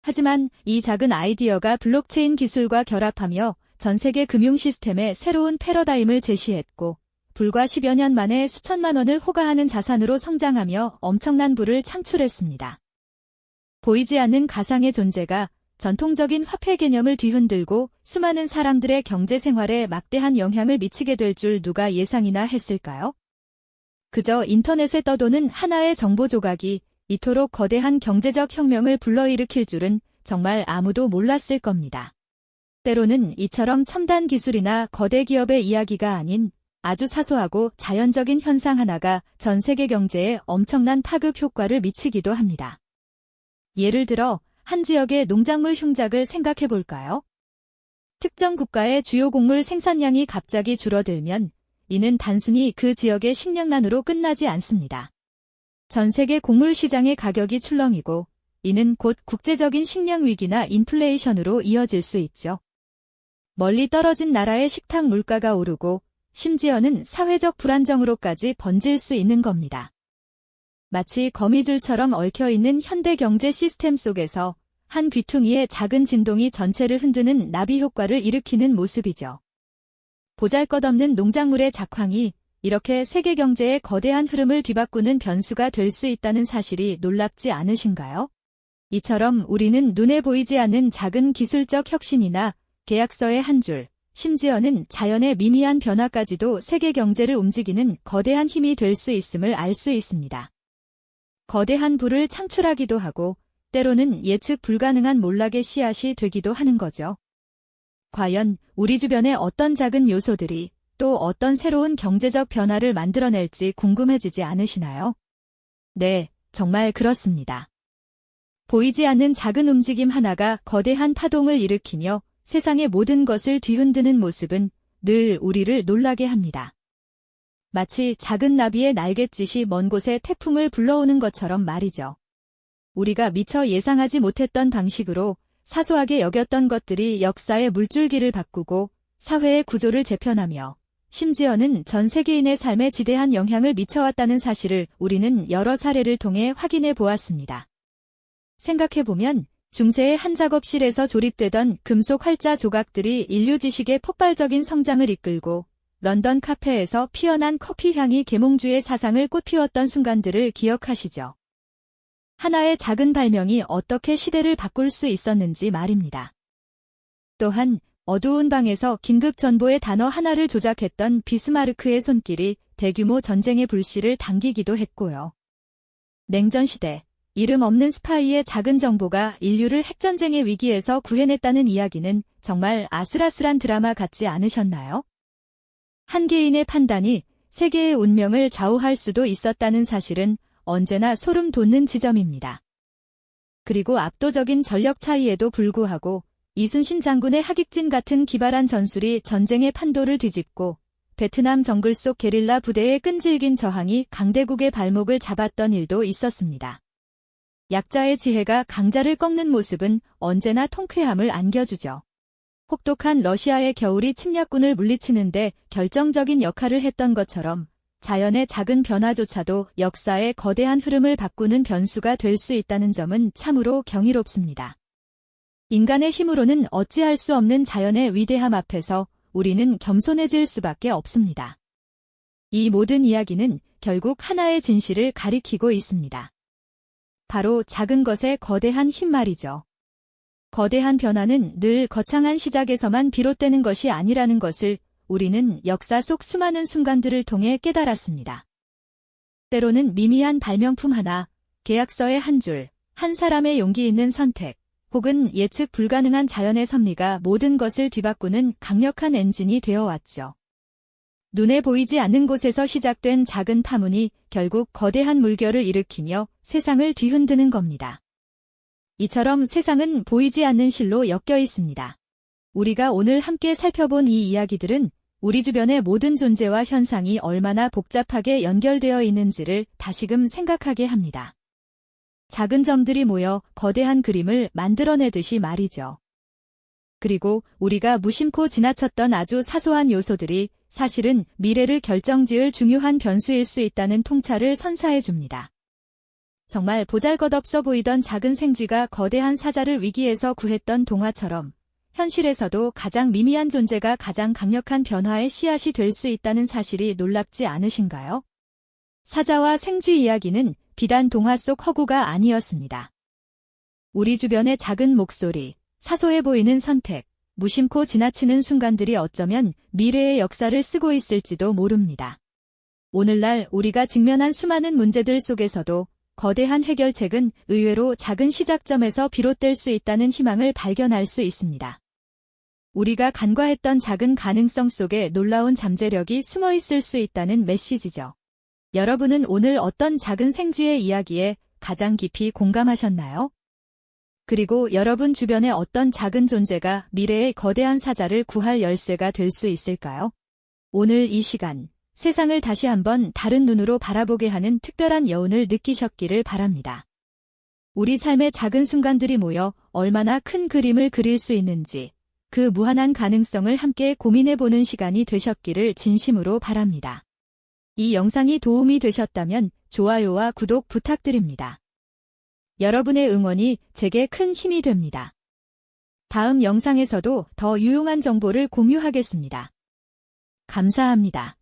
하지만 이 작은 아이디어가 블록체인 기술과 결합하며 전 세계 금융 시스템에 새로운 패러다임을 제시했고, 불과 10여 년 만에 수천만 원을 호가하는 자산으로 성장하며 엄청난 부를 창출했습니다. 보이지 않는 가상의 존재가 전통적인 화폐 개념을 뒤흔들고 수많은 사람들의 경제 생활에 막대한 영향을 미치게 될 줄 누가 예상이나 했을까요? 그저 인터넷에 떠도는 하나의 정보 조각이 이토록 거대한 경제적 혁명을 불러일으킬 줄은 정말 아무도 몰랐을 겁니다. 때로는 이처럼 첨단 기술이나 거대 기업의 이야기가 아닌 아주 사소하고 자연적인 현상 하나가 전 세계 경제에 엄청난 파급 효과를 미치기도 합니다. 예를 들어 한 지역의 농작물 흉작을 생각해 볼까요? 특정 국가의 주요 곡물 생산량이 갑자기 줄어들면 이는 단순히 그 지역의 식량난으로 끝나지 않습니다. 전 세계 곡물 시장의 가격이 출렁이고 이는 곧 국제적인 식량 위기나 인플레이션으로 이어질 수 있죠. 멀리 떨어진 나라의 식탁 물가가 오르고 심지어는 사회적 불안정으로까지 번질 수 있는 겁니다. 마치 거미줄처럼 얽혀있는 현대 경제 시스템 속에서 한 귀퉁이의 작은 진동이 전체를 흔드는 나비 효과를 일으키는 모습이죠. 보잘것없는 농작물의 작황이 이렇게 세계 경제의 거대한 흐름을 뒤바꾸는 변수가 될 수 있다는 사실이 놀랍지 않으신가요? 이처럼 우리는 눈에 보이지 않는 작은 기술적 혁신이나 계약서의 한 줄, 심지어는 자연의 미미한 변화까지도 세계 경제를 움직이는 거대한 힘이 될 수 있음을 알 수 있습니다. 거대한 부를 창출하기도 하고 때로는 예측 불가능한 몰락의 씨앗이 되기도 하는 거죠. 과연 우리 주변의 어떤 작은 요소들이 또 어떤 새로운 경제적 변화를 만들어낼지 궁금해지지 않으시나요? 네, 정말 그렇습니다. 보이지 않는 작은 움직임 하나가 거대한 파동을 일으키며 세상의 모든 것을 뒤흔드는 모습은 늘 우리를 놀라게 합니다. 마치 작은 나비의 날갯짓이 먼 곳에 태풍을 불러오는 것처럼 말이죠. 우리가 미처 예상하지 못했던 방식으로 사소하게 여겼던 것들이 역사의 물줄기를 바꾸고 사회의 구조를 재편하며 심지어는 전 세계인의 삶에 지대한 영향을 미쳐왔다는 사실을 우리는 여러 사례를 통해 확인해 보았습니다. 생각해보면 중세의 한 작업실에서 조립되던 금속 활자 조각들이 인류 지식의 폭발적인 성장을 이끌고 런던 카페에서 피어난 커피 향이 계몽주의 사상을 꽃피웠던 순간들을 기억하시죠? 하나의 작은 발명이 어떻게 시대를 바꿀 수 있었는지 말입니다. 또한 어두운 방에서 긴급 전보의 단어 하나를 조작했던 비스마르크의 손길이 대규모 전쟁의 불씨를 당기기도 했고요. 냉전 시대, 이름 없는 스파이의 작은 정보가 인류를 핵전쟁의 위기에서 구해냈다는 이야기는 정말 아슬아슬한 드라마 같지 않으셨나요? 한 개인의 판단이 세계의 운명을 좌우할 수도 있었다는 사실은 언제나 소름 돋는 지점입니다. 그리고 압도적인 전력 차이에도 불구하고 이순신 장군의 하객진 같은 기발한 전술이 전쟁의 판도를 뒤집고 베트남 정글 속 게릴라 부대의 끈질긴 저항이 강대국의 발목을 잡았던 일도 있었습니다. 약자의 지혜가 강자를 꺾는 모습은 언제나 통쾌함을 안겨주죠. 혹독한 러시아의 겨울이 침략군을 물리치는데 결정적인 역할을 했던 것처럼 자연의 작은 변화조차도 역사의 거대한 흐름을 바꾸는 변수가 될 수 있다는 점은 참으로 경이롭습니다. 인간의 힘으로는 어찌할 수 없는 자연의 위대함 앞에서 우리는 겸손해질 수밖에 없습니다. 이 모든 이야기는 결국 하나의 진실을 가리키고 있습니다. 바로 작은 것의 거대한 힘 말이죠. 거대한 변화는 늘 거창한 시작에서만 비롯되는 것이 아니라는 것을 우리는 역사 속 수많은 순간들을 통해 깨달았습니다. 때로는 미미한 발명품 하나, 계약서의 한 줄, 한 사람의 용기 있는 선택, 혹은 예측 불가능한 자연의 섭리가 모든 것을 뒤바꾸는 강력한 엔진이 되어왔죠. 눈에 보이지 않는 곳에서 시작된 작은 파문이 결국 거대한 물결을 일으키며 세상을 뒤흔드는 겁니다. 이처럼 세상은 보이지 않는 실로 엮여 있습니다. 우리가 오늘 함께 살펴본 이 이야기들은 우리 주변의 모든 존재와 현상이 얼마나 복잡하게 연결되어 있는지를 다시금 생각하게 합니다. 작은 점들이 모여 거대한 그림을 만들어내듯이 말이죠. 그리고 우리가 무심코 지나쳤던 아주 사소한 요소들이 사실은 미래를 결정지을 중요한 변수일 수 있다는 통찰을 선사해 줍니다. 정말 보잘것없어 보이던 작은 생쥐가 거대한 사자를 위기에서 구했던 동화처럼 현실에서도 가장 미미한 존재가 가장 강력한 변화의 씨앗이 될 수 있다는 사실이 놀랍지 않으신가요? 사자와 생쥐 이야기는 비단 동화 속 허구가 아니었습니다. 우리 주변의 작은 목소리, 사소해 보이는 선택, 무심코 지나치는 순간들이 어쩌면 미래의 역사를 쓰고 있을지도 모릅니다. 오늘날 우리가 직면한 수많은 문제들 속에서도 거대한 해결책은 의외로 작은 시작점에서 비롯될 수 있다는 희망을 발견할 수 있습니다. 우리가 간과했던 작은 가능성 속에 놀라운 잠재력이 숨어 있을 수 있다는 메시지죠. 여러분은 오늘 어떤 작은 생쥐의 이야기에 가장 깊이 공감하셨나요? 그리고 여러분 주변의 어떤 작은 존재가 미래의 거대한 사자를 구할 열쇠가 될 수 있을까요? 오늘 이 시간, 세상을 다시 한번 다른 눈으로 바라보게 하는 특별한 여운을 느끼셨기를 바랍니다. 우리 삶의 작은 순간들이 모여 얼마나 큰 그림을 그릴 수 있는지, 그 무한한 가능성을 함께 고민해보는 시간이 되셨기를 진심으로 바랍니다. 이 영상이 도움이 되셨다면 좋아요와 구독 부탁드립니다. 여러분의 응원이 제게 큰 힘이 됩니다. 다음 영상에서도 더 유용한 정보를 공유하겠습니다. 감사합니다.